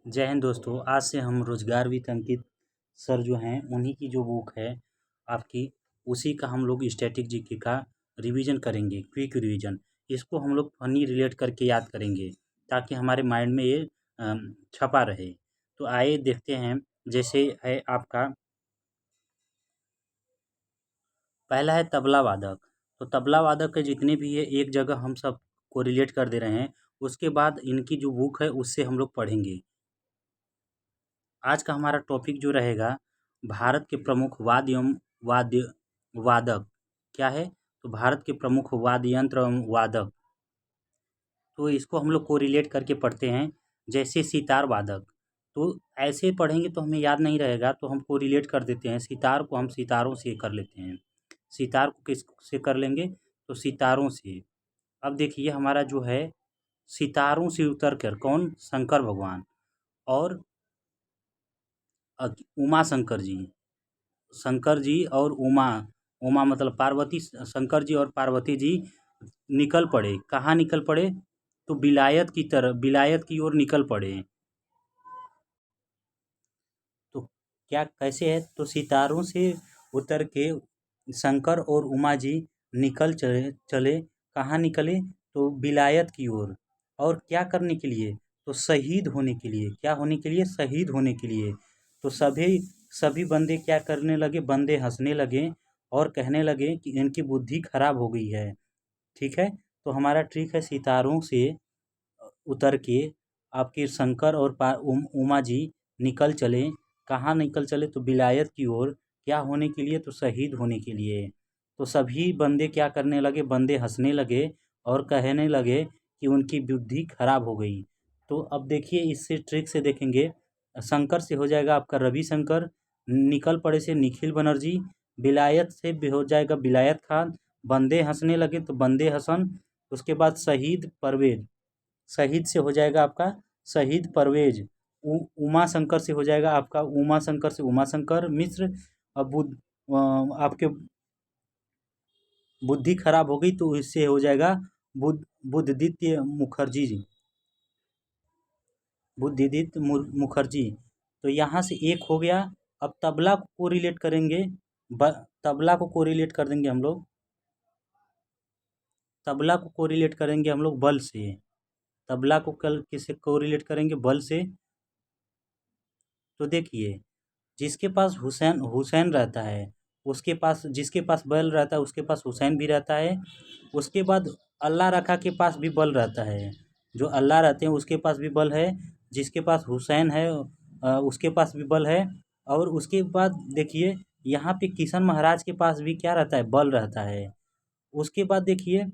जय हिंद दोस्तों। आज से हम रोजगार विद अंकित सर जो हैं उन्हीं की जो बुक है आपकी, उसी का हम लोग स्टैटिक जीके का रिवीजन करेंगे, क्विक रिवीजन। इसको हम लोग फनी रिलेट करके याद करेंगे ताकि हमारे माइंड में ये छपा रहे। तो आइए देखते हैं। जैसे है आपका पहला है तबला वादक। तो तबला वादक के जितने भी है एक जगह हम सब को रिलेट कर दे रहे हैं। उसके बाद इनकी जो बुक है उससे हम लोग पढ़ेंगे। आज का हमारा टॉपिक जो रहेगा, भारत के प्रमुख वाद्य एवं वाद्य वादक क्या है? तो भारत के प्रमुख वाद्य यंत्र एवं वादक। तो इसको हम लोग कोरिलेट करके पढ़ते हैं। जैसे सितार वादक, तो ऐसे पढ़ेंगे तो हमें याद नहीं रहेगा, तो हम कोरिलेट कर देते हैं। सितार को हम सितारों से कर लेते हैं। सितार को किस से कर लेंगे? तो सितारों से। अब देखिए हमारा जो है, सितारों से उतर कर कौन? शंकर भगवान और उमा शंकर जी। शंकर जी और उमा, उमा मतलब पार्वती, शंकर जी और पार्वती जी निकल पड़े। कहाँ निकल पड़े? तो विलायत की तरफ, विलायत की ओर निकल पड़े। तो क्या कैसे है? तो सितारों से उतर के शंकर और उमा जी निकल चले चले। कहाँ निकले? तो विलायत की ओर। और क्या करने के लिए? तो शहीद होने के लिए। क्या होने के लिए? शहीद होने के लिए। तो सभी सभी बंदे क्या करने लगे? बंदे हंसने लगे और कहने लगे कि इनकी बुद्धि खराब हो गई है। ठीक है। तो हमारा ट्रिक है, सितारों से उतर के आपके शंकर और उमा जी निकल चले। कहाँ निकल चले? तो विलायत की ओर। क्या होने के लिए? तो शहीद होने के लिए। तो सभी बंदे क्या करने लगे? बंदे हंसने लगे और कहने लगे कि उनकी बुद्धि खराब हो गई। तो अब देखिए, इससे ट्रिक से देखेंगे। शंकर से हो जाएगा आपका रविशंकर, निकल पड़े से निखिल बनर्जी, विलायत से भी हो जाएगा विलायत खान, बंदे हंसने लगे तो बंदे हसन। उसके बाद शहीद परवेज, शहीद से हो जाएगा आपका शहीद परवेज। उमा शंकर से हो जाएगा आपका उमा शंकर से उमा शंकर मिश्र। अब आपके बुद्धि खराब हो गई तो इससे हो जाएगा बुद्धदित्य मुखर्जी जी, बुद्धिदीप्त मुखर्जी। तो यहाँ से एक हो गया। अब तबला को कोरिलेट करेंगे। तबला को कोरिलेट कर देंगे हम लोग। तबला को कोरिलेट करेंगे हम लोग बल से। तबला को कल किससे कोरिलेट करेंगे? बल से। तो देखिए, जिसके पास हुसैन हुसैन रहता है, उसके पास, जिसके पास बल रहता है उसके पास हुसैन भी रहता है। उसके बाद अल्लाह रखा के पास भी बल रहता है। जो अल्लाह रहते हैं उसके पास भी बल है। जिसके पास हुसैन है उसके पास भी बल है। और उसके बाद देखिए, यहाँ पे किशन महाराज के पास भी क्या रहता है? बल रहता है। उसके बाद देखिए,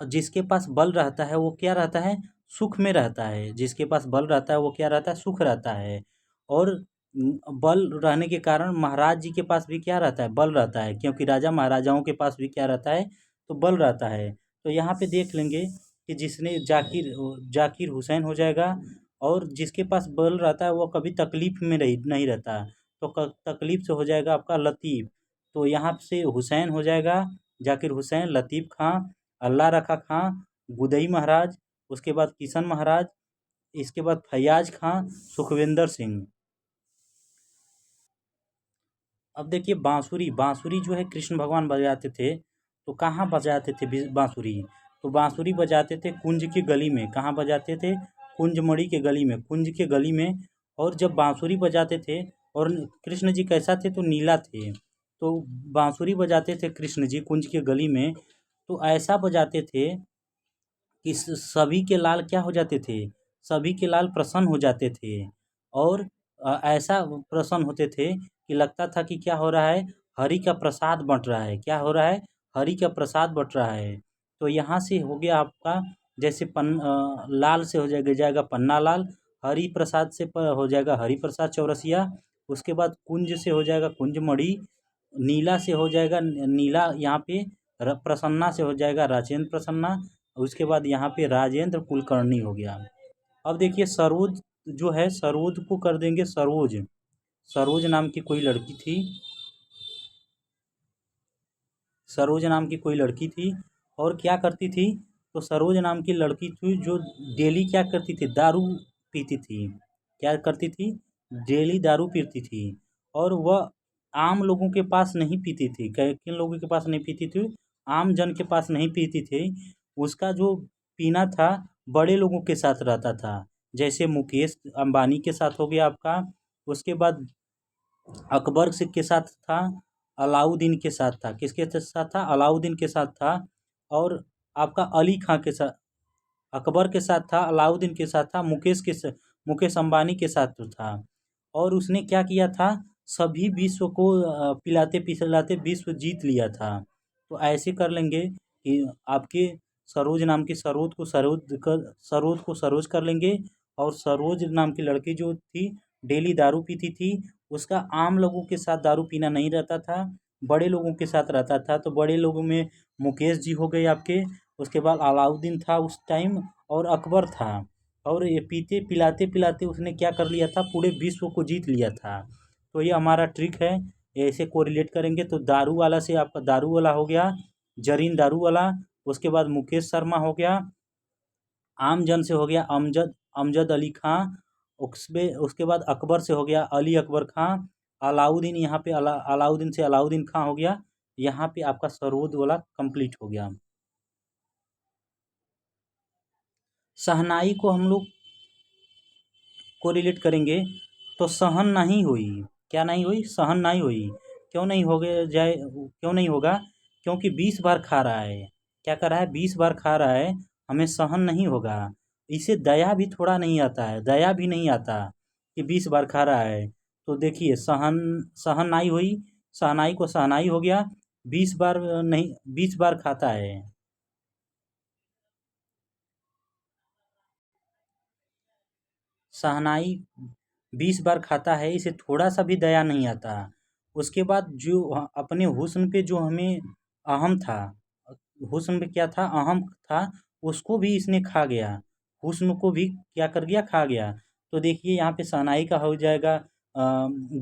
जिसके पास बल रहता है वो क्या रहता है? सुख में रहता है। जिसके पास बल रहता है वो क्या रहता है? सुख रहता है। और बल रहने के कारण महाराज जी के पास भी क्या रहता है? बल रहता है, क्योंकि राजा महाराजाओं के पास भी क्या रहता है? तो बल रहता है। तो यहाँ पे देख लेंगे कि जिसने जाकिर जाकिर हुसैन हो जाएगा। और जिसके पास बल रहता है वो कभी तकलीफ में नहीं रहता। तो तकलीफ से हो जाएगा आपका लतीफ़। तो यहाँ से हुसैन हो जाएगा जाकिर हुसैन, लतीफ़ खां, अल्लाह रखा खां, गुदई महाराज, उसके बाद किशन महाराज, इसके बाद फैयाज खां, सुखविंदर सिंह। अब देखिए बांसुरी, बांसुरी जो है कृष्ण भगवान बजाते थे। तो कहाँ बजाते थे बांसुरी? तो बांसुरी बजाते थे कुंज की गली में। कहाँ बजाते थे? कुंजमणि के गली में, कुंज के गली में। और जब बांसुरी बजाते थे, और कृष्ण जी कैसा थे? तो नीला थे। तो बांसुरी बजाते थे कृष्ण जी कुंज के गली में। तो ऐसा बजाते थे कि सभी के लाल क्या हो जाते थे? सभी के लाल प्रसन्न हो जाते थे। और ऐसा प्रसन्न होते थे कि लगता था कि क्या हो रहा है? हरि का प्रसाद बँट रहा है। क्या हो रहा है? हरि का प्रसाद बँट रहा है। तो यहाँ से हो गया आपका, जैसे लाल से हो जाएगा पन्ना लाल, हरि प्रसाद से हो जाएगा हरि प्रसाद चौरसिया। उसके बाद कुंज से हो जाएगा कुंजमणि, नीला से हो जाएगा नीला यहाँ पे, प्रसन्ना से हो जाएगा राजेंद्र प्रसन्ना। उसके बाद यहाँ पे राजेंद्र कुलकर्णी हो गया। अब देखिए सरोज जो है, सरोज को कर देंगे सरोज। सरोज नाम की कोई लड़की थी, सरोज नाम की कोई लड़की थी। और क्या करती थी? तो सरोज नाम की लड़की थी जो डेली क्या करती थी, दारू पीती थी। क्या करती थी? डेली दारू पीती थी। और वह आम लोगों के पास नहीं पीती थी। किन लोगों के पास नहीं पीती थी? आम जन के पास नहीं पीती थी। उसका जो पीना था बड़े लोगों के साथ रहता था। जैसे मुकेश अंबानी के साथ हो गया आपका, उसके बाद अकबर से के साथ था, अलाउद्दीन के साथ था। किसके साथ था? अलाउद्दीन के साथ था। और आपका अली खां के साथ, अकबर के साथ था, अलाउद्दीन के साथ था, मुकेश अंबानी के साथ तो था। और उसने क्या किया था? सभी विश्व को पिलाते पिलाते विश्व जीत लिया था। तो ऐसे कर लेंगे कि आपके सरोज नाम की सरोज को सरोज कर लेंगे। और सरोज नाम की लड़की जो थी डेली दारू पीती थी। उसका आम लोगों के साथ दारू पीना नहीं रहता था, बड़े लोगों के साथ रहता था। तो बड़े लोगों में मुकेश जी हो गए आपके, उसके बाद अलाउद्दीन था उस टाइम, और अकबर था। और ये पीते पिलाते पिलाते उसने क्या कर लिया था? पूरे विश्व को जीत लिया था। तो ये हमारा ट्रिक है। ऐसे कोरिलेट करेंगे तो दारू वाला से आपका दारू वाला हो गया, जरीन दारू वाला। उसके बाद मुकेश शर्मा हो गया। आम जन से हो गया अमजद अमजद अली खां। उसके बाद अकबर से हो गया अली अकबर खां। अलाउद्दीन यहाँ पे अलाउद्दीन से अलाउद्दीन खां हो गया। यहाँ पे आपका सरोद वाला कंप्लीट हो गया। शहनाई को हम लोग कोरिलेट करेंगे तो सहन नहीं हुई। क्या नहीं हुई? सहन नहीं हुई। क्यों नहीं हो गया जाए? क्यों नहीं होगा? क्योंकि 20 बार खा रहा है। क्या कर रहा है? 20 बार खा रहा है। हमें सहन नहीं होगा। इसे दया भी थोड़ा नहीं आता है, दया भी नहीं आता कि 20 बार खा रहा है। तो देखिए सहन सहन नहीं हुई, सहनाई को सहनाई हो गया। 20 बार नहीं, 20 बार खाता है। शहनाई 20 बार खाता है, इसे थोड़ा सा भी दया नहीं आता। उसके बाद जो अपने हुस्न पे जो हमें अहम था, हुस्न पे क्या था? अहम था। उसको भी इसने खा गया। हुस्न को भी क्या कर गया? खा गया। तो देखिए यहाँ पे शहनाई का हो जाएगा।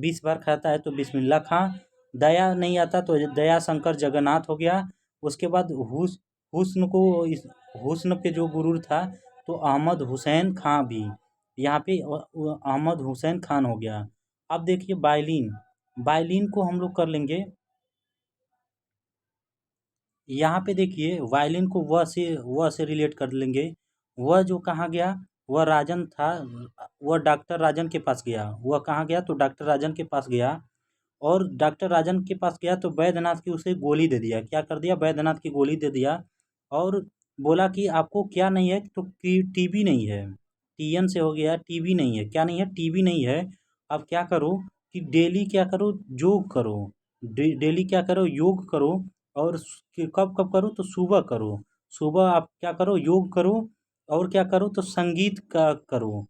20 बार खाता है तो बिस्मिल्लाह खां। दया नहीं आता तो दया शंकर जगन्नाथ हो गया। उसके बाद हुस्न को इस हुस्न पे जो गुरूर था तो अहमद हुसैन खां भी यहाँ पे अहमद हुसैन खान हो गया। अब देखिए वायलिन, वायलिन को हम लोग कर लेंगे। यहाँ पे देखिए वायलिन को वह से रिलेट कर लेंगे। वह जो कहाँ गया? वह राजन था। वह डॉक्टर राजन के पास गया। वह कहाँ गया? तो डॉक्टर राजन के पास गया। और डॉक्टर राजन के पास गया तो वैद्यनाथ की उसे गोली दे दिया। क्या कर दिया? वैद्यनाथ की गोली दे दिया। और बोला कि आपको क्या नहीं है? तो टीबी नहीं है। टीएन से हो गया टीबी नहीं है। क्या नहीं है? टीबी नहीं है। अब क्या करो कि डेली क्या करो? योग करो। डेली क्या करो? योग करो। और कब कब करो? तो सुबह करो। सुबह आप क्या करो? योग करो। और क्या करो? तो संगीत का करो,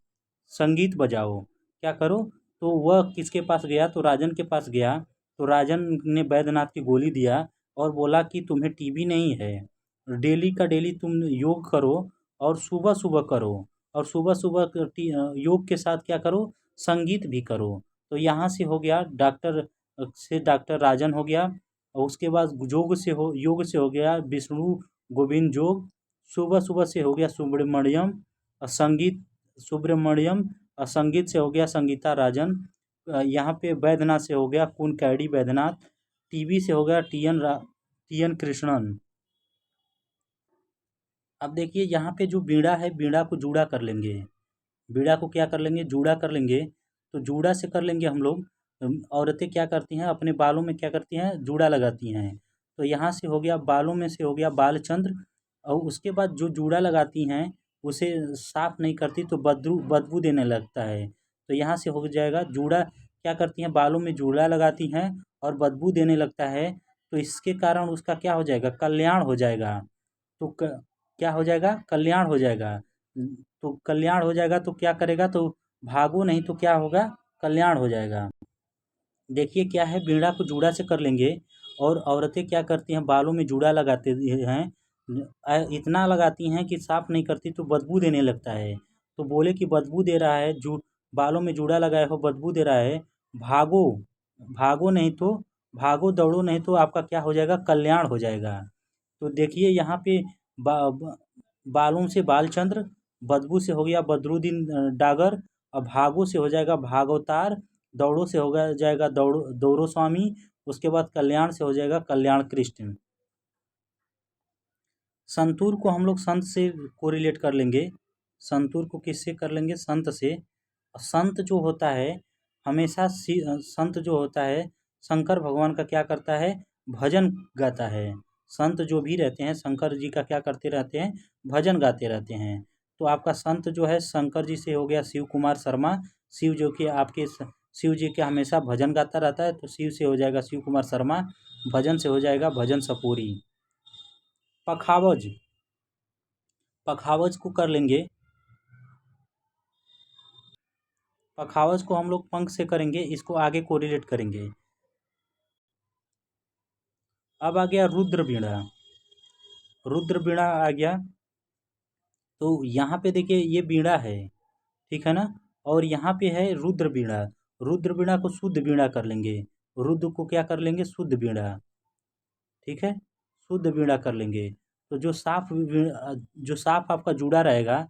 संगीत बजाओ। क्या करो? तो वह किसके पास गया? तो राजन के पास गया। तो राजन ने वैद्यनाथ की गोली दिया और बोला कि तुम्हें टीबी नहीं है। डेली का डेली तुम योग करो और सुबह सुबह करो। और सुबह सुबह योग के साथ क्या करो? संगीत भी करो। तो यहाँ से हो गया डॉक्टर राजन हो गया। और उसके बाद योग से हो गया विष्णु गोविंद जोग। सुबह सुबह से हो गया सुब्रमण्यम। और सुब्रमण्यम। और संगीत से हो गया संगीता राजन। यहाँ पे वैद्यनाथ से हो गया कुनकैडी वैद्यनाथ। टीबी से हो गया टी एन कृष्णन। अब देखिए यहाँ पे जो बीड़ा है, बीड़ा को जूड़ा कर लेंगे। बीड़ा को क्या कर लेंगे? जूड़ा कर लेंगे। तो जूड़ा से कर लेंगे हम लोग। औरतें क्या करती हैं? अपने बालों में क्या करती हैं? जूड़ा लगाती हैं। तो यहाँ से हो गया बालों में से हो गया बालचंद्र। और उसके बाद जो जूड़ा लगाती हैं उसे साफ नहीं करती तो बदबू बदबू देने लगता है। तो यहाँ से हो जाएगा जूड़ा। क्या करती हैं? बालों में जूड़ा लगाती हैं और बदबू देने लगता है। तो इसके कारण उसका क्या हो जाएगा? कल्याण हो जाएगा। तो क्या हो जाएगा? कल्याण हो जाएगा। तो कल्याण हो जाएगा तो क्या करेगा? तो भागो नहीं तो क्या होगा? कल्याण हो जाएगा। देखिए क्या है, बीड़ा को जूड़ा से कर लेंगे। और औरतें क्या करती हैं? बालों में जूड़ा लगाते हैं। इतना लगाती हैं कि साफ नहीं करती तो बदबू देने लगता है। तो बोले कि बदबू दे रहा है, बालों में जूड़ा लगाए हो, बदबू दे रहा है। भागो, भागो नहीं तो भागो दौड़ो नहीं तो आपका क्या हो जाएगा? कल्याण हो जाएगा। तो देखिए यहाँ पे बालों से बालचंद्र, बदबू से हो गया बदरुद्दीन डागर, और भागो से हो जाएगा भागवतार, दौड़ो से हो जाएगा दौड़ो स्वामी, उसके बाद कल्याण से हो जाएगा कल्याण कृष्ण। संतूर को हम लोग संत से कोरिलेट कर लेंगे। संतूर को किससे कर लेंगे? संत से। संत जो होता है हमेशा संत जो होता है शंकर भगवान का क्या करता है? भजन गाता है। संत जो भी रहते हैं शंकर जी का क्या करते रहते हैं? भजन गाते रहते हैं। तो आपका संत जो है शंकर जी से हो गया शिव कुमार शर्मा। शिव जो कि आपके शिव जी के हमेशा भजन गाता रहता है, तो शिव से हो जाएगा शिव कुमार शर्मा। भजन से हो जाएगा भजन सपूरी। पखावज, पखावज को कर लेंगे। पखावज को हम लोग पंख से करेंगे, इसको आगे कोरिलेट करेंगे। अब आ गया रुद्र बीड़ा। रुद्र बीड़ा आ गया, तो यहाँ पे देखिए ये बीड़ा है, ठीक है ना, और यहाँ पे है रुद्र बीड़ा। रुद्र बीड़ा को शुद्ध बीड़ा कर लेंगे। रुद्र को क्या कर लेंगे? शुद्ध बीड़ा, ठीक है, शुद्ध बीड़ा कर लेंगे। तो जो साफ आपका जुड़ा रहेगा,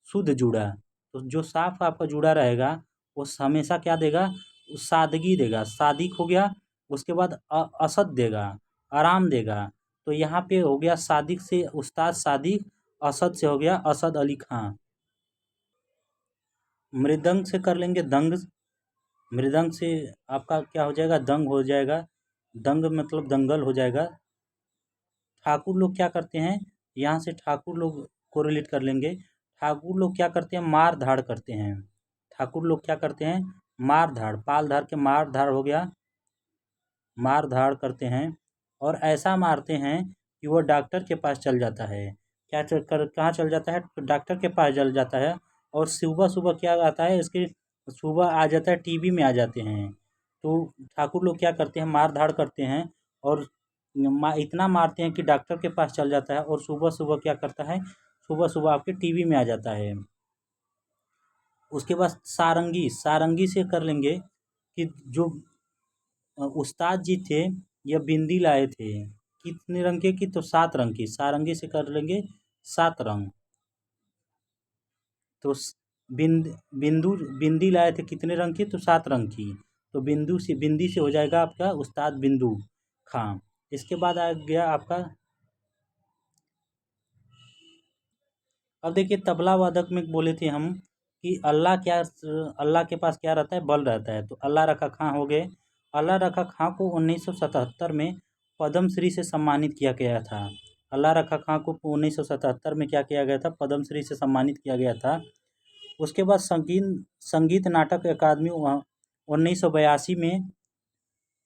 शुद्ध जुड़ा, तो जो साफ आपका जुड़ा रहेगा वो हमेशा क्या देगा? सादगी देगा। सादिक हो गया, उसके बाद असद देगा, आराम देगा। तो यहाँ पे हो गया सादिक से उस्ताद सादिक, असद से हो गया असद अली खां। मृदंग से कर लेंगे दंग। मृदंग से आपका क्या हो जाएगा? दंग हो जाएगा। दंग मतलब दंगल हो जाएगा। ठाकुर लोग क्या करते हैं? यहाँ से ठाकुर लोग कोरिलेट कर लेंगे। ठाकुर लोग क्या करते हैं? मार धाड़ करते हैं। ठाकुर लोग क्या करते हैं? मार धाड़, पाल धाड़ के मार धाड़ हो गया, मार धाड़ करते हैं। और ऐसा मारते हैं कि वो डॉक्टर के पास चल जाता है। कहाँ चल जाता है? तो डॉक्टर के पास चल जाता है। और सुबह सुबह क्या आता है इसके? सुबह आ जाता है, टीवी में आ जाते हैं। तो ठाकुर लोग क्या करते हैं? मार धाड़ करते हैं, और इतना मारते हैं कि डॉक्टर के पास चल जाता है, और सुबह सुबह क्या करता है? सुबह सुबह आपके टीवी में आ जाता है। उसके बाद सारंगी, सारंगी से कर लेंगे कि जो उस्ताद जी थे ये बिंदी लाए थे, कितने रंग के? की तो 7 रंग की। सारंगी से कर लेंगे 7 रंग। तो बिंदु बिंदी लाए थे कितने रंग की? तो 7 रंग की। तो बिंदी से हो जाएगा आपका उस्ताद बिंदु खां। इसके बाद आ गया आपका, अब देखिए तबला वादक में बोले थे हम कि अल्लाह के पास क्या रहता है? बल रहता है। तो अल्लाह रखा खां हो गए। अल्लाह रखा खां को 1977 में पद्म श्री से सम्मानित किया गया था। अल्लाह रखा खां को 1977 में क्या किया गया था? पद्म श्री से सम्मानित किया गया था। उसके बाद संगीत नाटक अकादमी 1982 में,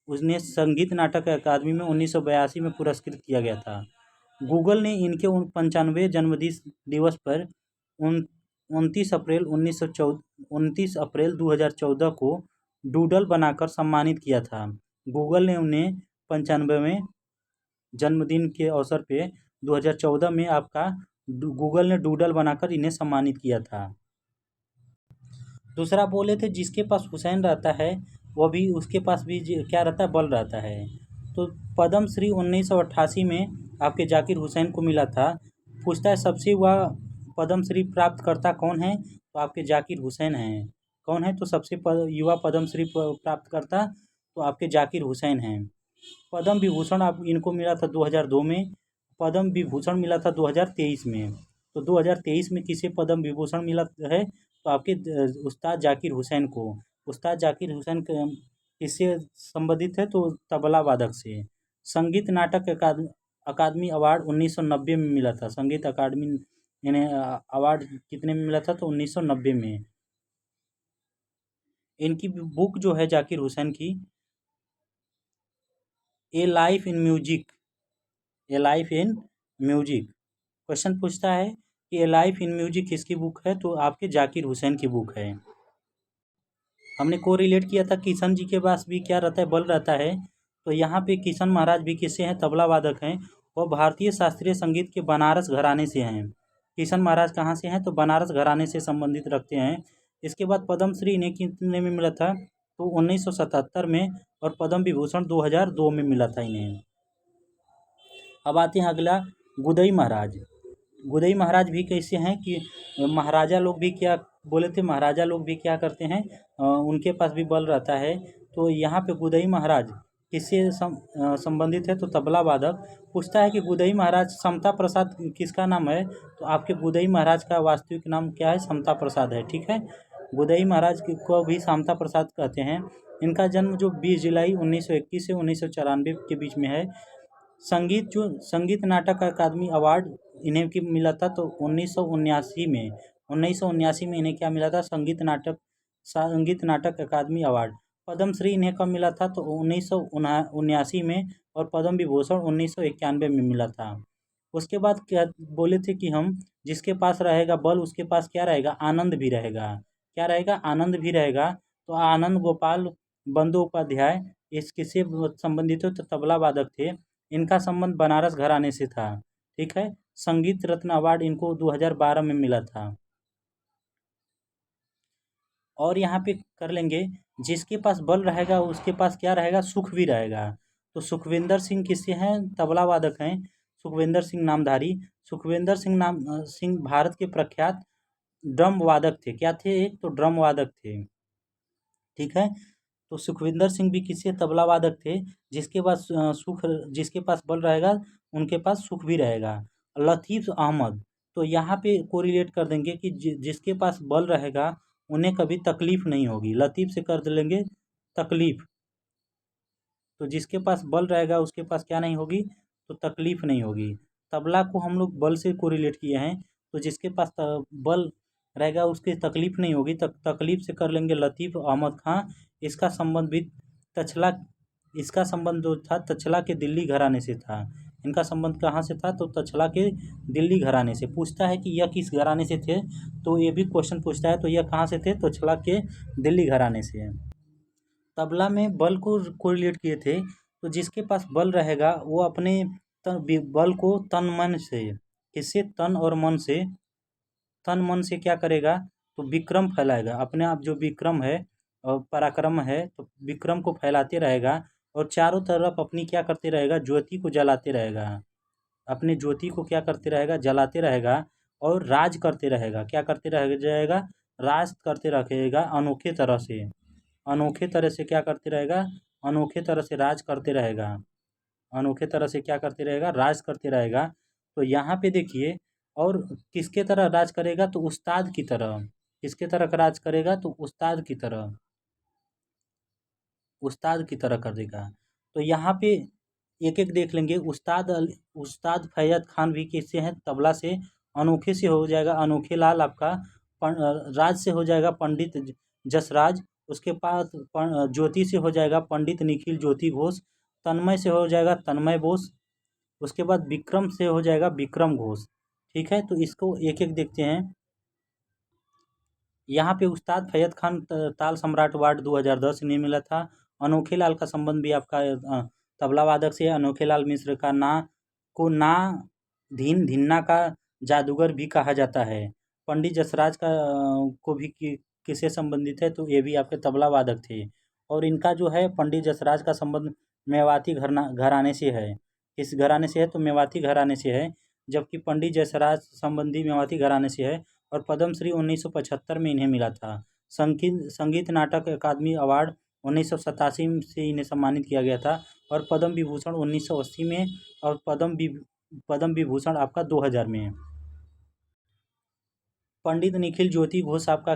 उसने संगीत नाटक अकादमी में 1982 में पुरस्कृत किया गया था। गूगल ने इनके 95वें जन्मदिन दिवस पर 29 अप्रैल 2014 को डूडल बनाकर सम्मानित किया था। गूगल ने उन्हें 95वें जन्मदिन के अवसर पे 2014 में आपका गूगल ने डूडल बनाकर इन्हें सम्मानित किया था। दूसरा बोले थे जिसके पास हुसैन रहता है वो भी, उसके पास भी क्या रहता है? बल रहता है। तो पद्म श्री 1988 में आपके जाकिर हुसैन को मिला था। पूछता है सबसे युवा पद्म श्री प्राप्त करता कौन है? तो आपके जाकिर हुसैन हैं। कौन है? तो सबसे युवा पद्म श्री प्राप्त करता तो आपके जाकिर हुसैन हैं। पद्म विभूषण आप इनको मिला था 2002 में। पद्म विभूषण मिला था 2023 में। तो 2023 में किसे पद्म विभूषण मिला है? तो आपके उस्ताद जाकिर हुसैन को। उस्ताद जाकिर हुसैन किससे संबंधित है? तो तबला वादक से। संगीत नाटक अकादमी अवार्ड 1990 में मिला था। संगीत अकादमी इन्हें अवार्ड कितने में मिला था? तो 1990 में। इनकी बुक जो है जाकिर हुसैन की, ए life in music, A life in music. Question पूछता है कि ए लाइफ इन म्यूजिक किसकी बुक है? तो आपके जाकिर हुसैन की बुक है। हमने को रिलेट किया था किशन जी के पास भी क्या रहता है? बल रहता है। तो यहाँ पे किशन महाराज भी किससे हैं? तबला वादक हैं। वह भारतीय शास्त्रीय संगीत के बनारस घराने से हैं। किशन महाराज कहाँ से हैं? तो बनारस घराने से संबंधित रखते हैं। इसके बाद पद्म श्री इन्हें कितने में मिला था? तो 1977 में। और पद्म विभूषण 2002 में मिला था इन्हें। अब आते हैं अगला, गुदई महाराज। गुदई महाराज भी कैसे हैं कि महाराजा लोग भी क्या बोले थे, महाराजा लोग भी क्या करते हैं, उनके पास भी बल रहता है। तो यहाँ पे गुदई महाराज किससे संबंधित है, तो तबला वादक। पूछता है कि गुदई महाराज समता प्रसाद किसका नाम है, तो आपके गुदई महाराज का वास्तविक नाम क्या है, समता प्रसाद है। ठीक है, गुदई महाराज को भी समता प्रसाद कहते हैं। इनका जन्म जो 20 जुलाई 1921 से 1994 के बीच में है। संगीत नाटक अकादमी अवार्ड इन्हें की मिला था, तो 1979 में इन्हें क्या मिला था, संगीत नाटक अकादमी अवार्ड। पद्मश्री इन्हें कब मिला था, तो 1979 में, और पद्म विभूषण 1991 में मिला था। उसके बाद क्या बोले थे कि हम जिसके पास रहेगा बल उसके पास क्या रहेगा, आनंद भी रहेगा। क्या रहेगा, आनंद भी रहेगा। तो आनंद गोपाल बंदोपाध्याय इस किससे संबंधित हो, तो तबला वादक थे। इनका संबंध बनारस घराने से था। ठीक है, संगीत रत्न अवार्ड इनको 2012 में मिला था। और यहाँ पे कर लेंगे, जिसके पास बल रहेगा उसके पास क्या रहेगा, सुख भी रहेगा। तो सुखविंदर सिंह किससे हैं, तबला वादक हैं, सुखविंदर सिंह नामधारी। सुखविंदर सिंह भारत के प्रख्यात ड्रम वादक थे। क्या थे, एक तो ड्रम वादक थे। ठीक है, तो सुखविंदर सिंह भी किससे, तबला वादक थे। जिसके पास बल रहेगा उनके पास सुख भी रहेगा। लतीफ़ अहमद, तो यहाँ पे कोरिलेट कर देंगे कि जिसके पास बल रहेगा उन्हें कभी तकलीफ नहीं होगी। लतीफ़ से कर लेंगे तकलीफ, तो जिसके पास बल रहेगा उसके पास क्या नहीं होगी, तो तकलीफ नहीं होगी। तबला को हम लोग बल से कोरिलेट किए हैं, तो जिसके पास बल रहेगा उसकी तकलीफ नहीं होगी। तकलीफ से कर लेंगे लतीफ़ अहमद खां। इसका संबंध भी तछला इसका संबंध जो था तछला के दिल्ली घराने से था। इनका संबंध कहाँ से था, तो तछला के दिल्ली घराने से। पूछता है कि यह किस घराने से थे, तो ये भी क्वेश्चन पूछता है, तो यह कहाँ से थे, तछला के दिल्ली घराने से। तबला में बल को कोरिलेट किए थे, तो जिसके पास बल रहेगा वो अपने बल को तन मन से, किससे, तन मन से क्या करेगा, तो विक्रम फैलाएगा। अपने आप जो विक्रम है और पराक्रम है, तो विक्रम को फैलाते रहेगा। और चारों तरफ अपनी क्या करते रहेगा, ज्योति को जलाते रहेगा। अपने ज्योति को क्या करते रहेगा, जलाते रहेगा। और राज करते रहेगा। क्या करते रह जाएगा, राज करते रहेगा अनोखे तरह से। अनोखे तरह से क्या करते रहेगा, अनोखे तरह से राज करते रहेगा। अनोखे तरह से क्या करते रहेगा, राज करते रहेगा। तो यहाँ पे देखिए, और किसके तरह राज करेगा, तो उस्ताद की तरह। किसके तरह राज करेगा, तो उस्ताद की तरह, उस्ताद की तरह कर देगा। तो यहाँ पे एक एक देख लेंगे। उस्ताद फैयद खान भी किससे हैं, तबला से। अनोखे से हो जाएगा अनोखे लाल आपका। राज से हो जाएगा पंडित जसराज। उसके पास ज्योति से हो जाएगा पंडित निखिल ज्योति घोष। तन्मय से हो जाएगा तन्मय बोस। उसके बाद विक्रम से हो जाएगा विक्रम घोष। ठीक है, तो इसको एक एक देखते हैं। यहाँ पे उस्ताद फैयद खान ताल सम्राट अवार्ड 2010 इन्हें मिला था। अनोखे लाल का संबंध भी आपका तबला वादक से है। अनोखे लाल मिश्र का ना धिन्ना का जादूगर भी कहा जाता है। पंडित जसराज को भी किससे संबंधित है, तो ये भी आपके तबला वादक थे। और इनका जो है पंडित जसराज का संबंध मेवाती घराने से है। किस घराने से है, तो मेवाती घराने से है। जबकि पंडित जसराज संबंधी मेवाती घराने से है। और पद्मश्री 1975 में इन्हें मिला था। संगीत नाटक अकादमी अवार्ड 1987 से इन्हें सम्मानित किया गया था। और पद्म विभूषण 1980 में, और पद्म विभूषण आपका 2000 में। पंडित निखिल ज्योति घोष आपका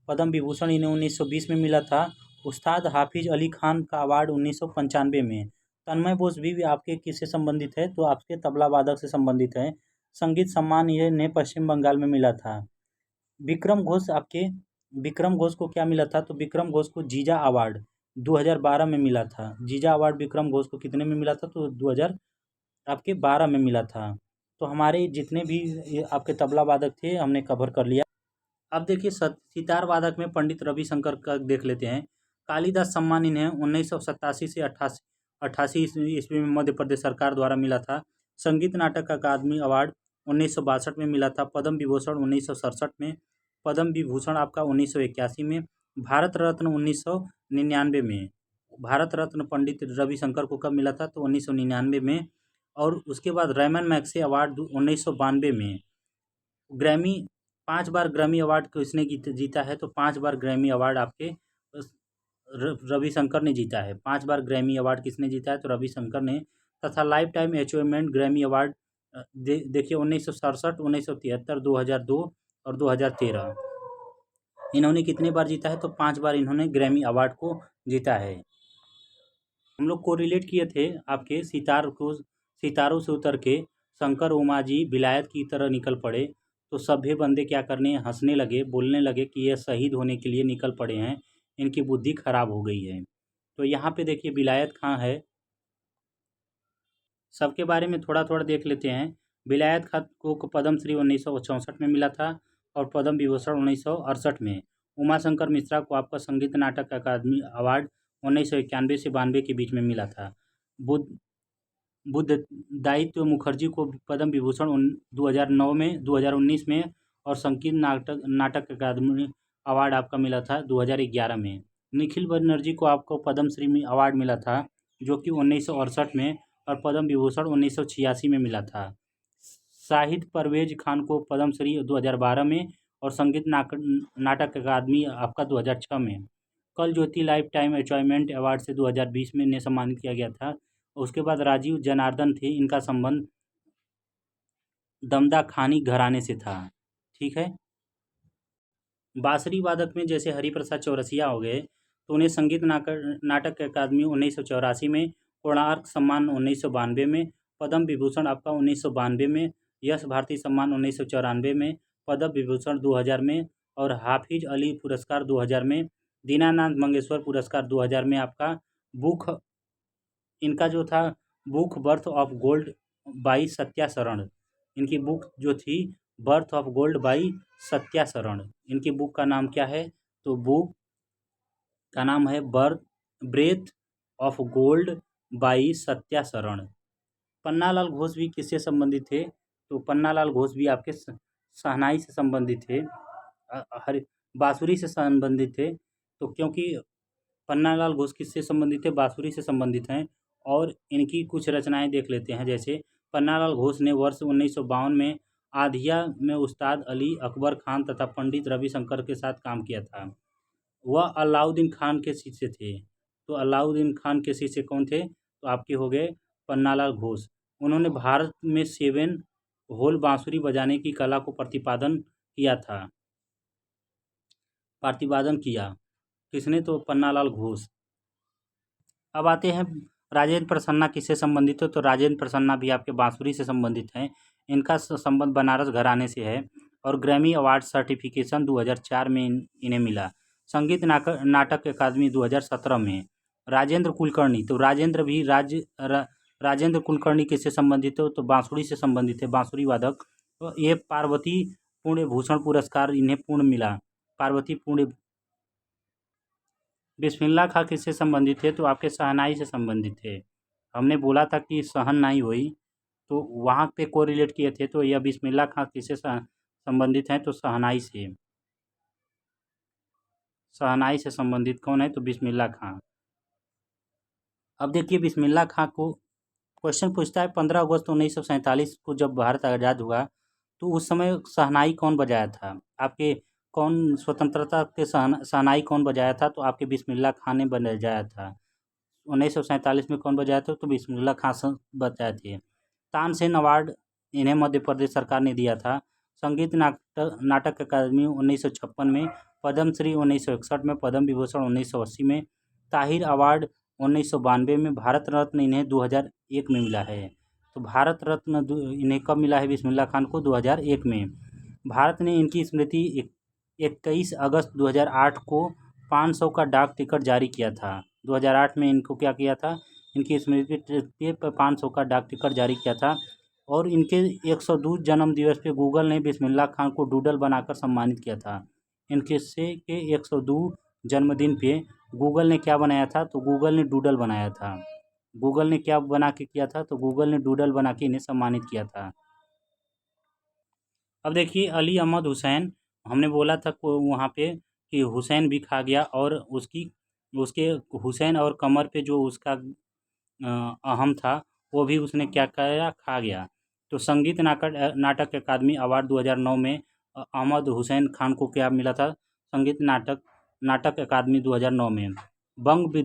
पद्म विभूषण इन्हें 1920 में मिला था। उस्ताद हाफिज अली खान का अवार्ड 1995 में। तन्मय बोस भी आपके किससे संबंधित है, तो आपके तबला वादक से संबंधित है। संगीत सम्मान इन्हें पश्चिम बंगाल में मिला था। विक्रम घोष को क्या मिला था, तो विक्रम घोष को जीजा अवार्ड 2012 में मिला था। जीजा अवार्ड विक्रम घोष को कितने में मिला था, तो 2012 में मिला था। तो हमारे जितने भी ये आपके तबला वादक थे हमने कवर कर लिया। अब देखिए सितार वादक में पंडित रविशंकर का देख लेते हैं। कालिदास सम्मान इन्हें 1987 से 88 ईस्वी में मध्य प्रदेश सरकार द्वारा मिला था। संगीत नाटक अकादमी अवार्ड 1962 में मिला था। पद्म विभूषण 1967 में। पद्म विभूषण आपका 1981 में। भारत रत्न 1999 में। भारत रत्न पंडित रविशंकर को कब मिला था, तो 1999 में। और उसके बाद रैमन मैग्सेसे अवार्ड 1992 में। ग्रैमी 5 बार ग्रैमी अवार्ड को इसने जीता है, तो 5 बार ग्रैमी अवार्ड आपके रविशंकर ने जीता है। 5 बार ग्रैमी अवार्ड किसने जीता है, तो रविशंकर ने। तथा life time achievement Grammy award देखिए 1967, 1973, 2002 और 2013 इन्होंने कितने बार जीता है, तो 5 बार इन्होंने ग्रैमी अवार्ड को जीता है। हम लोग को रिलेट किए थे आपके सितारों से उतर के शंकर उमा जी विलायत की तरह निकल पड़े, तो सभ्य बंदे क्या करने, हंसने लगे, बोलने लगे कि ये शहीद होने के लिए निकल पड़े हैं, इनकी बुद्धि खराब हो गई है। तो यहाँ पे देखिए विलायत खां है, सबके बारे में थोड़ा थोड़ा देख लेते हैं। विलायत खां को पद्म श्री 1964 में मिला था और पद्म विभूषण 1968 में। उमाशंकर मिश्रा को आपका संगीत नाटक अकादमी अवार्ड 1991 से 92 के बीच में मिला था। बुद्धदायित्व मुखर्जी को पद्म विभूषण 2009 में, 2019 में और संगीत नाटक अकादमी अवार्ड आपका मिला था 2011 में। निखिल बनर्जी को आपको पद्मश्री अवार्ड मिला था, जो कि 1968 में, और पद्म विभूषण 1986 में मिला था। शाहिद परवेज खान को पद्मश्री 2012 में और संगीत नाटक अकादमी आपका 2006 में। कल ज्योति लाइफ टाइम अचीवमेंट अवार्ड से 2020 में इन्हें सम्मानित किया गया था। उसके बाद राजीव जनार्दन थे, इनका संबंध दमदा खानी घराने से था। ठीक है। बांसुरी वादक में जैसे हरिप्रसाद चौरसिया हो गए, तो उन्हें संगीत नाटक अकादमी 1984 में, कोणार्क सम्मान 1992 में, पद्म विभूषण आपका 1992 में, यश भारती सम्मान 1994 में, पद्म विभूषण 2000 में और हाफिज अली पुरस्कार 2000 में, दीनानाथ मंगेशकर पुरस्कार 2000 में आपका बुक इनका जो था book birth of gold by Satya शरण। इनकी बुक जो थी birth of gold by Satya शरण, इनकी बुक का नाम क्या है, तो बुक का नाम है breath of gold by Satya Sharan. Pannalal Ghosh भी किससे संबंधित थे, तो पन्नालाल घोष भी आपके शहनाई से संबंधित थे, बांसुरी से संबंधित थे। तो क्योंकि पन्नालाल घोष किससे संबंधित है, बांसुरी से संबंधित हैं। और इनकी कुछ रचनाएं देख लेते हैं। जैसे पन्नालाल घोष ने वर्ष 1952 में आधिया में उस्ताद अली अकबर खान तथा पंडित रविशंकर के साथ काम किया था। वह अलाउद्दीन खान के शिष्य थे। तो अलाउद्दीन खान के शिष्य कौन थे, तो आपके हो गए पन्नालाल घोष। उन्होंने भारत में 7 होल बांसुरी बजाने की कला को प्रतिपादन किया। किसने, तो पन्नालाल घोष। अब आते हैं राजेंद्र प्रसन्ना किससे संबंधित है, तो राजेंद्र प्रसन्ना भी आपके बांसुरी से संबंधित हैं। इनका संबंध बनारस घराने से है और ग्रैमी अवार्ड सर्टिफिकेशन 2004 में इन्हें मिला। संगीत नाटक अकादमी 2017 में। राजेंद्र कुलकर्णी, तो राजेंद्र कुलकर्णी किससे संबंधित है, तो बांसुरी से संबंधित है, बांसुरी वादक। तो ये पार्वती पूर्ण भूषण पुरस्कार इन्हें पूर्ण मिला, पार्वती पूर्ण। बिस्मिल्लाह खां किससे संबंधित थे, तो आपके शहनाई से संबंधित थे। हमने बोला था कि शहनाई हुई, तो वहाँ पे कोरिलेट किए थे। तो यह बिस्मिल्लाह खां किससे संबंधित हैं, तो शहनाई से। शहनाई से संबंधित कौन है, तो बिस्मिल्लाह खां। अब देखिए बिस्मिल्लाह खां को क्वेश्चन पूछता है 15 अगस्त 1947 को जब भारत आज़ाद हुआ, तो उस समय शहनाई कौन बजाया था, आपके कौन स्वतंत्रता के शहनाई कौन बजाया था, तो आपके बिस्मिल्लाह खां ने बजाया था। 1947 में कौन बजाया था, तो बिस्मिल्लाह खां बजाए थे। तानसेन अवार्ड इन्हें मध्य प्रदेश सरकार ने दिया था। संगीत नाटक अकादमी 1956 में, पद्मश्री 1961 में, पद्म विभूषण 1980 में, ताहिर अवार्ड 1992 में, भारत रत्न इन्हें 2001 में मिला है। तो भारत रत्न इन्हें कब मिला है, बिस्मिल्लाह खान को 2001 में। भारत ने इनकी स्मृति 21 अगस्त 2008 को 500 का डाक टिकट जारी किया था। 2008 में इनको क्या किया था, इनकी स्मृति पे 500 का डाक टिकट जारी किया था। और इनके 102 जन्म दिवस पे गूगल ने बिस्मिल्लाह खान को डूडल बनाकर सम्मानित किया था। इनके से के 102 जन्मदिन पे गूगल ने क्या बनाया था, तो गूगल ने डूडल बनाया था। गूगल ने क्या बना के किया था, तो गूगल ने डूडल बना के इन्हें सम्मानित किया था। अब देखिए अली अहमद हुसैन, हमने बोला था वहाँ पे कि हुसैन भी खा गया, और उसके हुसैन और कमर पे जो उसका अहम था, वो भी उसने क्या किया, खा गया। तो संगीत नाटक नाटक अकादमी अवार्ड 2009 में अहमद हुसैन खान को क्या मिला था, संगीत नाटक नाटक अकादमी 2009 में। बंग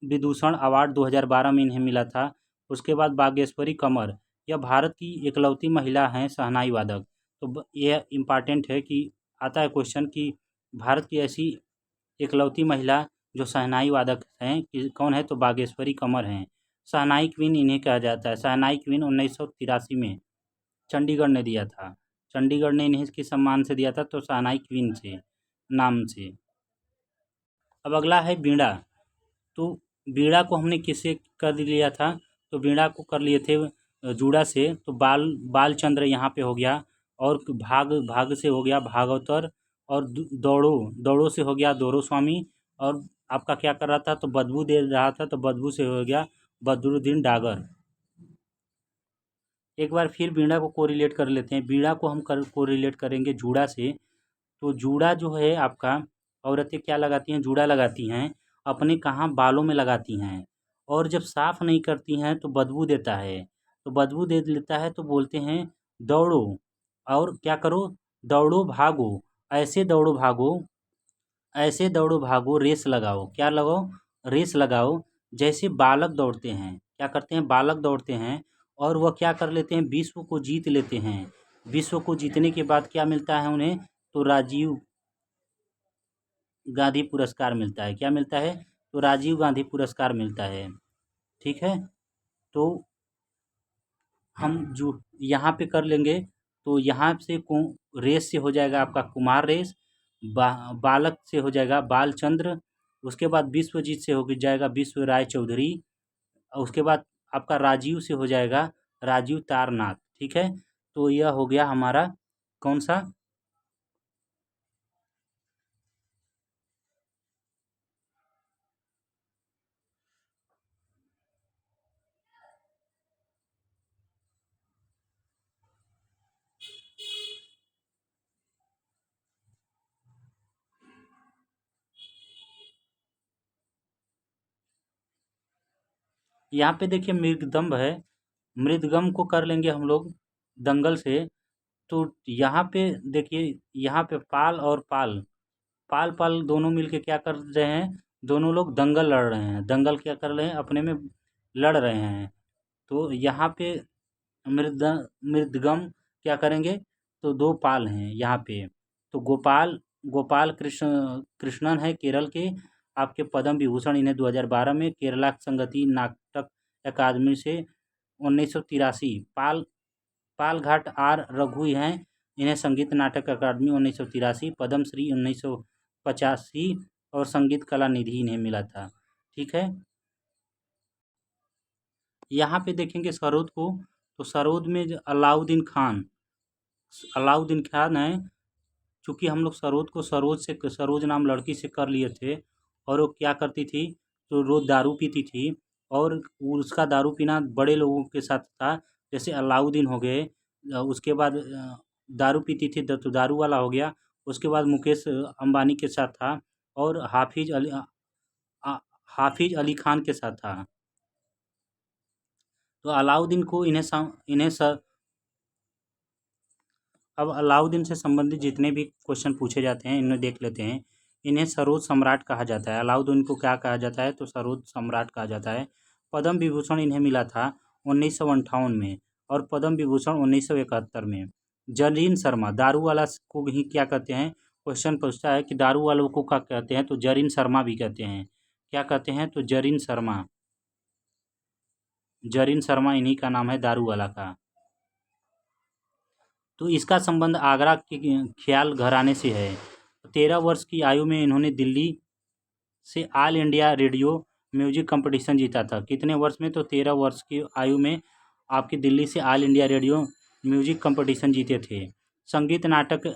विभूषण अवार्ड 2012 में इन्हें मिला था। उसके बाद बागेश्वरी कंवर, यह भारत की इकलौती महिला हैं शहनाई वादक। तो यह इम्पॉर्टेंट है कि आता है क्वेश्चन कि भारत की ऐसी इकलौती महिला जो शहनाई वादक हैं कि कौन है, तो बागेश्वरी कंवर हैं। शहनाई क्वीन इन्हें कहा जाता है। शहनाई क्वीन 1983 में चंडीगढ़ ने दिया था। चंडीगढ़ ने इन्हें किस सम्मान से दिया था, तो शहनाई क्वीन से नाम से। अब अगला है बीड़ा। तो बीड़ा को हमने किससे कर लिया था, तो बीड़ा को कर लिए थे जूड़ा से। तो बालचंद्र यहाँ पे हो गया, और भाग से हो गया भागवतर, और दौड़ो दौड़ो से हो गया दौड़ो स्वामी, और आपका क्या कर रहा था, तो बदबू दे रहा था, तो बदबू से हो गया बदरुद्दीन डागर। एक बार फिर बीड़ा को कोरिलेट कर लेते हैं। बीड़ा को हम कोरिलेट करेंगे जूड़ा से। तो जूड़ा जो है आपका, औरतें क्या लगाती हैं, जूड़ा लगाती हैं, अपने कहाँ, बालों में लगाती हैं। और जब साफ़ नहीं करती हैं तो बदबू देता है। तो बदबू दे लेता है तो बोलते हैं दौड़ो, और क्या करो, दौड़ो भागो, ऐसे दौड़ो भागो, ऐसे दौड़ो भागो, रेस लगाओ, क्या लगाओ, रेस लगाओ, जैसे बालक दौड़ते हैं। क्या करते हैं, बालक दौड़ते हैं, और वह क्या कर लेते हैं, विश्व को जीत लेते हैं। विश्व को जीतने के बाद क्या मिलता है उन्हें, तो राजीव गांधी पुरस्कार मिलता है। क्या मिलता है, तो राजीव गांधी पुरस्कार मिलता है। ठीक है, तो हम जो यहाँ पे कर लेंगे, तो यहाँ से रेस से हो जाएगा आपका कुमार रेस, बालक से हो जाएगा बालचंद्र, उसके बाद विश्वजीत से हो जाएगा विश्व राय चौधरी, और उसके बाद आपका राजीव से हो जाएगा राजीव तारनाथ। ठीक है, तो यह हो गया हमारा कौन सा, यहाँ पे देखिए मृदगंब है। मृदगम को कर लेंगे हम लोग दंगल से। तो यहाँ पे देखिए, यहाँ पे पाल और पाल, पाल पाल दोनों मिलके क्या कर रहे हैं, दोनों लोग दंगल लड़ रहे हैं। दंगल क्या कर रहे हैं, अपने में लड़ रहे हैं। तो यहाँ पे मृद मृदगम क्या करेंगे, तो दो पाल हैं यहाँ पे। तो गोपाल गोपाल कृष्णन है केरल के, आपके पद्म विभूषण इन्हें 2012 में केरला संगीत नाटक अकादमी से 1983। पालघाट आर रघु हैं, इन्हें संगीत नाटक अकादमी 1983, पद्मश्री 1985, और संगीत कला निधि इन्हें मिला था। ठीक है, यहाँ पे देखेंगे सरोद को, तो सरोद में अलाउद्दीन खान है। चूँकि हम लोग सरोद को सरोज नाम लड़की से कर लिए थे, और वो क्या करती थी, तो रोज़ दारू पीती थी, और उसका दारू पीना बड़े लोगों के साथ था, जैसे अलाउद्दीन हो गए। उसके बाद दारू पीती थी तो दारू वाला हो गया। उसके बाद मुकेश अंबानी के साथ था, और हाफिज़ अली खान के साथ था। तो अलाउद्दीन को इन्हें अब अलाउद्दीन से संबंधित जितने भी क्वेश्चन पूछे जाते हैं इन्हें देख लेते हैं। इन्हें सरोद सम्राट कहा जाता है। अलाउद्दीन को क्या कहा जाता है, तो सरोद सम्राट कहा जाता है। पद्म विभूषण इन्हें मिला था 1958 में, और पद्म विभूषण 1971 में। जरीन शर्मा दारू वाला को ही क्या कहते हैं, क्वेश्चन पूछता है कि दारू वालों को क्या कहते हैं, तो जरीन शर्मा भी कहते हैं। क्या कहते हैं, तो जरीन शर्मा। जरीन शर्मा इन्हीं का नाम है, दारू वाला का। तो इसका संबंध आगरा के ख्याल घराने से है। 13 वर्ष की आयु में इन्होंने दिल्ली से all India radio music competition जीता था। कितने वर्ष में, तो 13 वर्ष की आयु में आपकी दिल्ली से all India radio music competition जीते थे। संगीत नाटक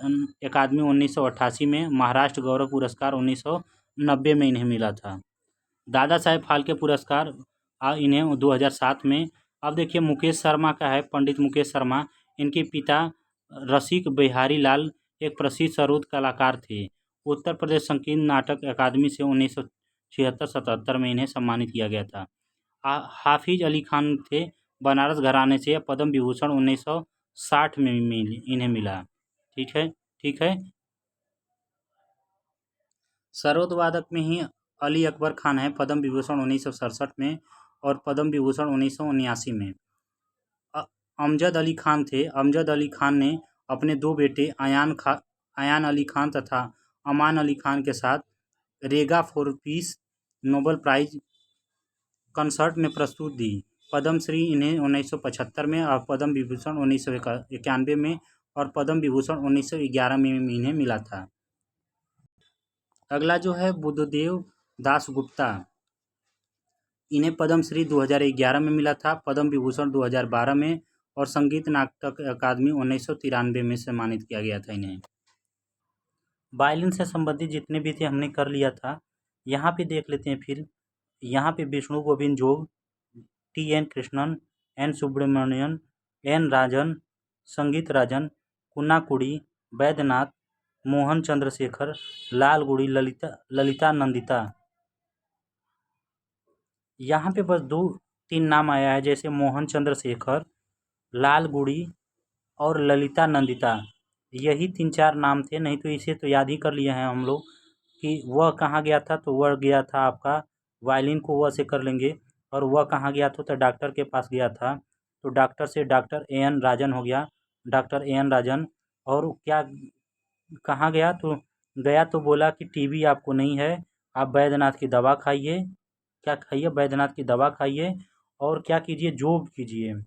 अकादमी 1988 में, महाराष्ट्र गौरव पुरस्कार 1990 में इन्हें मिला था। दादा साहेब फाल्के पुरस्कार इन्हें 2007 में। अब देखिए मुकेश शर्मा का है, पंडित मुकेश शर्मा। इनके पिता रसिक बिहारी लाल एक प्रसिद्ध सरोद कलाकार थे। उत्तर प्रदेश संगीत नाटक अकादमी से 1976-77 में इन्हें सम्मानित किया गया था। हाफिज अली खान थे, बनारस घराने से पद्म विभूषण 1960 में इन्हें मिला। ठीक है, ठीक है। सरोद वादक में ही अली अकबर खान है, पद्म विभूषण 1967 में, और पद्म विभूषण 1979 में। अमजद अली खान थे। अमजद अली खान ने अपने दो बेटे अयान अली खान तथा अमान अली खान के साथ रेगा for peace Nobel prize concert में प्रस्तुत दी। पद्मश्री इन्हें 1975 में और पद्म विभूषण 1991 में और पद्म विभूषण 1911 में इन्हें मिला था। अगला जो है बुद्धदेव दास गुप्ता, इन्हें पद्मश्री 2011 में मिला था, पद्म विभूषण 2012 में और संगीत नाटक अकादमी 1993 में सम्मानित किया गया था इन्हें। वायलिन से संबंधित जितने भी थे हमने कर लिया था। यहाँ पे देख लेते हैं फिर। यहाँ पे Vishnu Govind Jog, T N. Krishnan, N. Subramanian, N. Rajan, Sangeeta Rajan, कुन्नाकुड़ी, Vaidyanath, Mohan Chandrashekhar, Lalgudi, Lalita Nandita. यहाँ पे बस 2-3 नाम आया है, जैसे मोहन चंद्रशेखर, लालगुड़ी और ललिता नंदिता। यही 3-4 नाम थे, नहीं तो इसे तो याद ही कर लिए हैं हम लोग कि वह कहाँ गया था, तो वह गया था आपका वायलिन को वह से कर लेंगे। और वह कहाँ गया था, तो डॉक्टर के पास गया था, तो डॉक्टर से डॉक्टर ए.एन. राजन हो गया, डॉक्टर ए.एन. राजन। और क्या कहाँ गया, तो गया तो बोला कि टीबी आपको नहीं है, आप वैद्यनाथ की दवा खाइए। क्या खाइए, वैद्यनाथ की दवा खाइए और क्या कीजिए, योग कीजिए।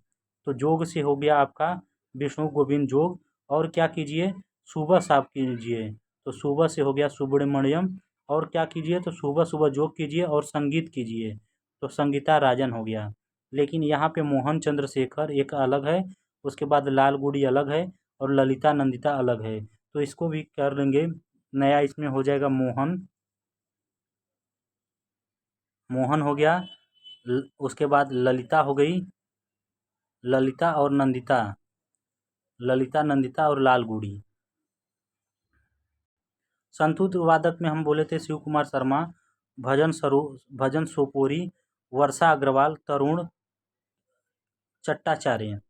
तो योग से हो गया आपका विष्णु गोविंद जोग। और क्या कीजिए, सुबह साफ कीजिए, तो सुबह से हो गया सुब्रमण्यम। और क्या कीजिए, तो सुबह सुबह योग कीजिए और संगीत कीजिए, तो संगीता राजन हो गया। लेकिन यहाँ पे मोहन चंद्रशेखर एक अलग है, उसके बाद लालगुड़ी अलग है और ललिता नंदिता अलग है, तो इसको भी कर लेंगे। नया इसमें हो जाएगा मोहन, मोहन हो गया। उसके बाद ललिता हो गई, ललिता और नंदिता, ललिता नंदिता और लालगुड़ी। संतूर वादक में हम बोले थे शिव कुमार शर्मा, भजन सोपोरी, वर्षा अग्रवाल, तरुण चट्टाचार्य।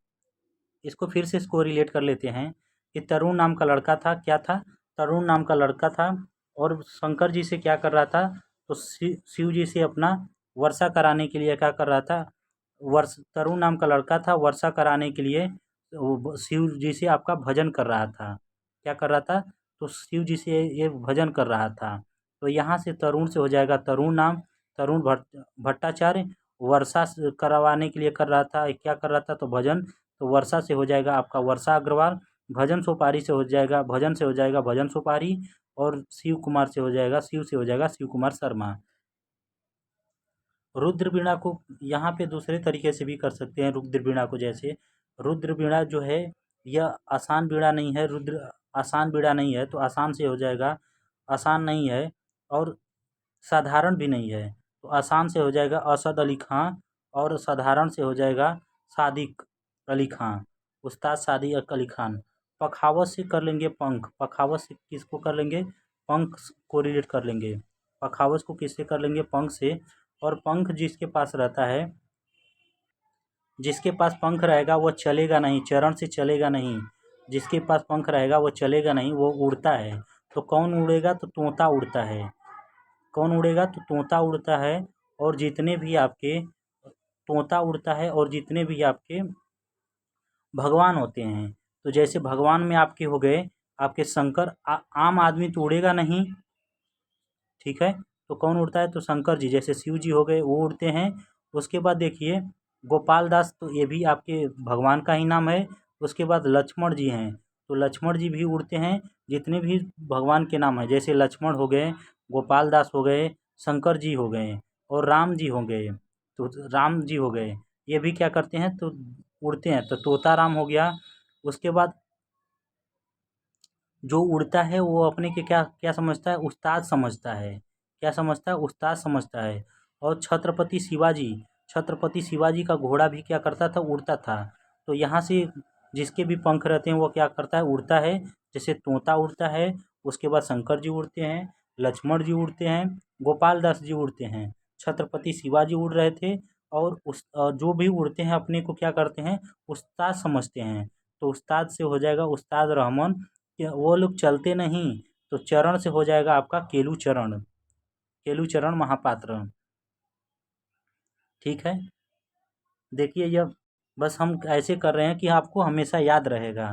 इसको फिर से इसको रिलेट कर लेते हैं कि तरुण नाम का लड़का था। क्या था, तरुण नाम का लड़का था और शंकर जी से क्या कर रहा था, तो शिव जी से अपना वर्षा कराने के लिए क्या कर रहा था, तरुण नाम का लड़का था, वर्षा कराने के लिए शिव जी से आपका भजन कर रहा था। क्या कर रहा था, तो शिव जी से ये भजन कर रहा था। तो यहाँ से तरुण से हो जाएगा तरुण नाम, तरुण भट्टाचार्य। वर्षा करवाने के लिए कर रहा था, क्या कर रहा था, तो भजन। तो वर्षा से हो जाएगा आपका वर्षा अग्रवाल, भजन सोपारी से हो जाएगा, भजन से हो जाएगा भजन सोपारी, और शिव कुमार से हो जाएगा, शिव से हो जाएगा शिव कुमार शर्मा। रुद्र वीणा को यहाँ पे दूसरे तरीके से भी कर सकते हैं। रुद्र वीणा को जैसे, रुद्र वीणा जो है यह आसान वीणा नहीं है, रुद्र आसान वीणा नहीं है, तो आसान से हो जाएगा, आसान नहीं है और साधारण भी नहीं है, तो आसान से हो जाएगा असद अली खां और साधारण से हो जाएगा सादिक अली खां, उस्ताद सादिक अली खान। पखावत से कर लेंगे पंख, पखावत से किसको कर लेंगे, पंख को रिलेट कर लेंगे। पखावत को किससे कर लेंगे, पंख से। और पंख जिसके पास रहता है, जिसके पास पंख रहेगा वो चलेगा नहीं, चरण से चलेगा नहीं। जिसके पास पंख रहेगा वो चलेगा नहीं, वो उड़ता है। तो कौन उड़ेगा, तो तोता उड़ता है। कौन उड़ेगा, तो तोता उड़ता है। और जितने भी आपके तोता उड़ता है और जितने भी आपके भगवान होते हैं, तो जैसे भगवान में आपके हो गए आपके शंकर, आम आदमी तो उड़ेगा नहीं, ठीक है। तो कौन उड़ता है, तो शंकर जी, जैसे शिव जी हो गए वो उड़ते हैं। उसके बाद देखिए गोपाल दास, तो ये भी आपके भगवान का ही नाम है। उसके बाद लक्ष्मण जी हैं, तो लक्ष्मण जी भी उड़ते हैं। जितने भी भगवान के नाम हैं, जैसे लक्ष्मण हो गए, गोपाल दास हो गए, शंकर जी हो गए और राम जी हो गए, तो राम जी हो गए, ये भी क्या करते हैं, तो उड़ते हैं। तो तोता राम हो गया। उसके बाद जो उड़ता है वो अपने के क्या क्या समझता है, उस्ताद समझता है। क्या समझता है, उस्ताद समझता है। और छत्रपति शिवाजी का घोड़ा भी क्या करता था, उड़ता था। तो यहाँ से जिसके भी पंख रहते हैं वो क्या करता है, उड़ता है। जैसे तोता उड़ता है, उसके बाद शंकर जी उड़ते हैं, लक्ष्मण जी उड़ते हैं, गोपाल दास जी उड़ते हैं, छत्रपति शिवाजी उड़ रहे थे और जो भी उड़ते हैं अपने को क्या करते हैं, उस्ताद समझते हैं। तो उस्ताद से हो जाएगा उस्ताद रहमान, कि वो लोग चलते नहीं, तो चरण से हो जाएगा आपका केलूचरण, केलूचरण महापात्र। ठीक है, देखिए यह बस हम ऐसे कर रहे हैं कि आपको हमेशा याद रहेगा।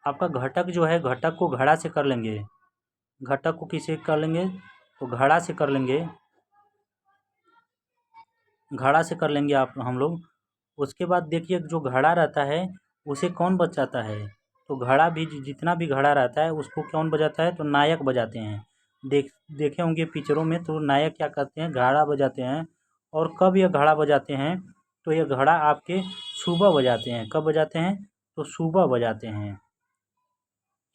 आपका घटक जो है, घटक को घड़ा से कर लेंगे। घटक को किसे कर लेंगे, तो घड़ा से कर लेंगे, घड़ा से कर लेंगे आप हम लोग। उसके बाद देखिए जो घड़ा रहता है उसे कौन बजाता है, तो घड़ा भी जितना भी घड़ा रहता है उसको कौन बजाता है, तो नायक बजाते हैं। देखे होंगे पिक्चरों में, तो नायक क्या करते हैं, घड़ा बजाते हैं। और कब यह घड़ा बजाते हैं, तो यह घड़ा आपके सुबह बजाते हैं। कब बजाते हैं, तो सुबह बजाते हैं।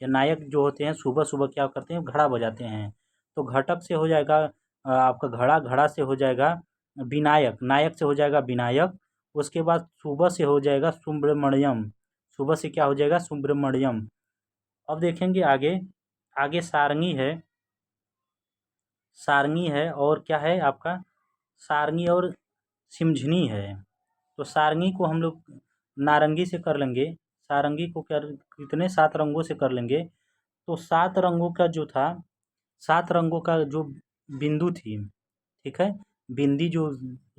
या नायक जो होते हैं सुबह सुबह क्या करते हैं, घड़ा बजाते हैं। तो घटक से हो जाएगा आपका घड़ा, घड़ा से हो जाएगा विनायक, नायक से हो जाएगा विनायक। उसके बाद सुबह से हो जाएगा सुब्रमण्यम, सुबह से क्या हो जाएगा, सुब्रमण्यम। अब देखेंगे आगे, आगे सारंगी है, सारंगी है और क्या है आपका, सारंगी और सिमझनी है। तो सारंगी को हम लोग नारंगी से कर लेंगे, सारंगी को क्या कितने 7 रंगों से कर लेंगे। तो 7 रंगों का जो था, 7 रंगों का जो बिंदु थी, ठीक है, बिंदी जो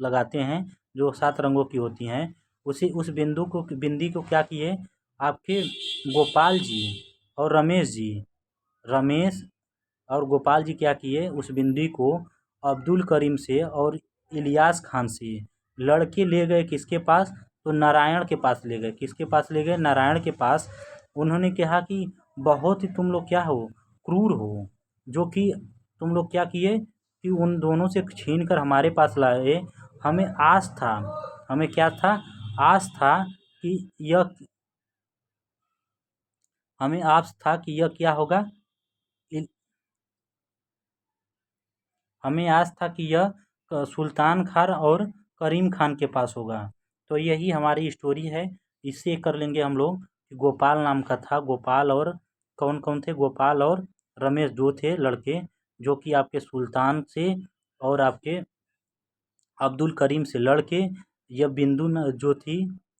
लगाते हैं, जो 7 रंगों की होती हैं, उसी उस बिंदी को क्या किए आपके गोपाल जी और रमेश जी, रमेश और गोपाल जी क्या किए, उस बिंदी को अब्दुल करीम से और इलियास खान से लड़के ले गए किसके पास, तो नारायण के पास ले गए। किसके पास ले गए, नारायण के पास। उन्होंने कहा कि बहुत ही तुम लोग क्या हो, क्रूर हो, जो कि तुम लोग क्या किए कि उन दोनों से छीन कर हमारे पास लाए। हमें आस था, हमें क्या था, आस था कि यह, हमें आस था कि यह क्या होगा, हमें आस था कि यह सुल्तान खान और करीम खान के पास होगा। तो यही हमारी स्टोरी है। इससे कर लेंगे हम लोग कि गोपाल नाम का था, गोपाल और कौन कौन थे, गोपाल और रमेश दो थे लड़के, जो कि आपके सुल्तान से और आपके अब्दुल करीम से लड़के, यह बिंदु जो थी,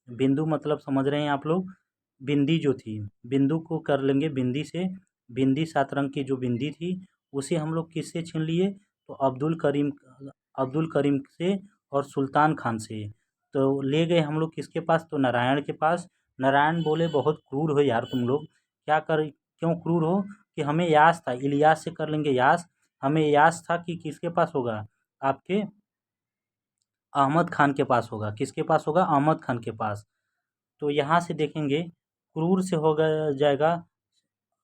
बिंदु मतलब समझ रहे हैं आप लोग, बिंदी जो थी, बिंदु को कर लेंगे बिंदी से। बिंदी 7 रंग की जो बिंदी थी, उसे हम लोग किससे छीन लिए, तो अब्दुल करीम से और सुल्तान खान से। तो ले गए हम लोग किसके पास, तो नारायण के पास। नारायण बोले बहुत क्रूर हो यार तुम लोग, क्या कर, क्यों क्रूर हो, कि हमें यास था, इलियास से कर लेंगे यास। हमें यास था कि किसके पास होगा, आपके अहमद खान के पास होगा। किसके पास होगा, अहमद खान के पास। तो यहाँ से देखेंगे क्रूर से हो जाएगा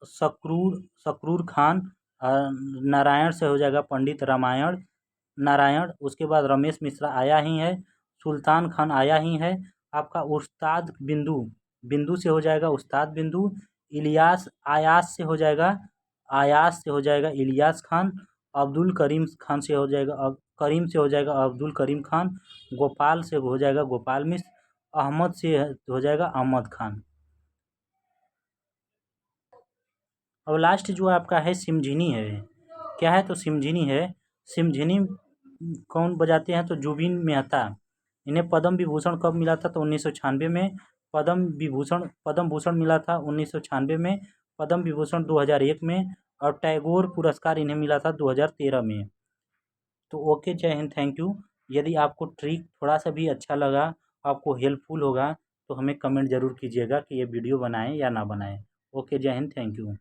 सक्रूर, सक्रूर खान। नारायण से हो जाएगा पंडित रामायण नारायण। उसके बाद रमेश मिश्रा आया ही है, सुल्तान खान आया ही है। आपका उस्ताद बिंदु, बिंदु से हो जाएगा उस्ताद बिंदु। इलियास आयास से हो जाएगा, आयास से हो जाएगा इलियास खान। अब्दुल करीम खान से हो जाएगा, करीम से हो जाएगा अब्दुल करीम खान। गोपाल से हो जाएगा गोपाल मिश्र। अहमद से हो जाएगा अहमद खान। और लास्ट जो आपका है सिमझिनी है, क्या है, तो सिमझिनी है। सिमझिनी कौन बजाते हैं, तो जुबिन मेहता। इन्हें पद्म विभूषण कब मिला था, तो 1996 में। पद्म भूषण मिला था 1996 में। पद्म विभूषण 2001 में। और टैगोर पुरस्कार इन्हें मिला था 2013 में। तो ओके, जय हिंद, थैंक यू। यदि आपको ट्रिक थोड़ा सा भी अच्छा लगा, आपको हेल्पफुल होगा, तो हमें कमेंट ज़रूर कीजिएगा कि ये वीडियो बनाएं या ना बनाएं। ओके, जय हिंद, थैंक यू।